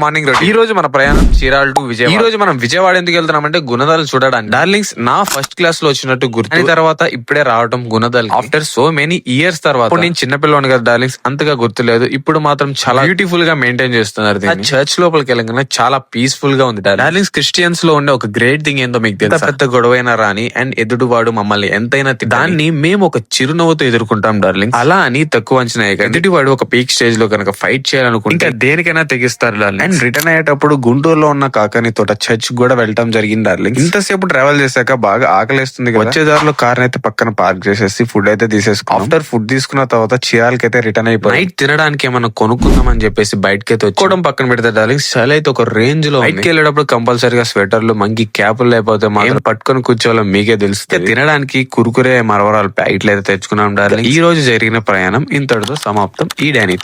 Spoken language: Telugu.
Morning road. ఈ రోజు మన ప్రయాణం చీరాల టు విజయవాడ. ఈ రోజు మనం విజయవాడ ఎందుకు వెళ్తున్నామంటే గుణదలు చూడడానికి. డార్లింగ్స్ నా ఫస్ట్ క్లాస్ లో వచ్చినట్టు గుర్తు. తర్వాత ఇప్పుడే రావటం గుణదల్ ఆఫ్టర్ సో మెనీ ఇయర్స్ తర్వాత. నేను చిన్నపిల్లవాడిని కదా డార్లింగ్స్, అంతగా గుర్తులేదు. ఇప్పుడు మాత్రం చాలా బ్యూటిఫుల్ గా మెయింటైన్ చేస్తున్నారు. చర్చ్ లోపలికి వెళ్ళగానే చాలా పీస్ఫుల్ గా ఉంది డార్లింగ్స్. క్రిస్టియన్స్ లో ఉండే ఒక గ్రేట్ థింగ్ ఏందో మీకు తెలుసా? పెద్ద గొడవైనా రాని అండ్ ఎదుటివాడు మమ్మల్ని ఎంతైనా దాన్ని మేము ఒక చిరునవ్వుతో ఎదుర్కొంటాం డార్లింగ్. అలా అని తక్కువ అంచనా ఎదుటివాడు ఒక పీక్ స్టేజ్ లో కనుక ఫైట్ చేయాలనుకుంటే ఇంకా దేనికైనా తెగిస్తారు డార్లింగ్. అండ్ రిటర్న్ అయ్యేటప్పుడు గుంటూరులో ఉన్న కాకాని తోట చర్చ్ కూడా వెళ్ళటం జరిగింది డార్లింగ్. ఇంతసేపు ట్రావెల్ చేశాక బాగా ఆకలిస్తుంది కదా. వచ్చే దారిలో కార్ అయితే పక్కన పార్క్ చేసేసి ఫుడ్ అయితే తీసేసుకున్నాం. ఆఫ్టర్ ఫుడ్ తీసుకున్న తర్వాత చీరాలకి అయితే రిటర్న్ అయిపోయి నైట్ తినడానికి ఏమన్నా కొనుక్కుందాం అని చెప్పేసి బయటకి అయితే వచ్చి పక్కన పెడతా డార్లింగ్. చలి అయితే ఒక రేంజ్ లో బయటకి వెళ్ళేటప్పుడు కంపల్సరీగా స్వెటర్లు మంకి క్యాపులు లేకపోతే మాత్రం పట్టుకొని కూర్చోవాలో మీకే తెలుస్తుంది. తినడానికి కురుకురే మరవరాలు ప్యాకెట్లు అయితే తెచ్చుకున్నాం డార్లింగ్. ఈ రోజు జరిగిన ప్రయాణం ఇంతటితో సమాప్తం. ఈ డానీతో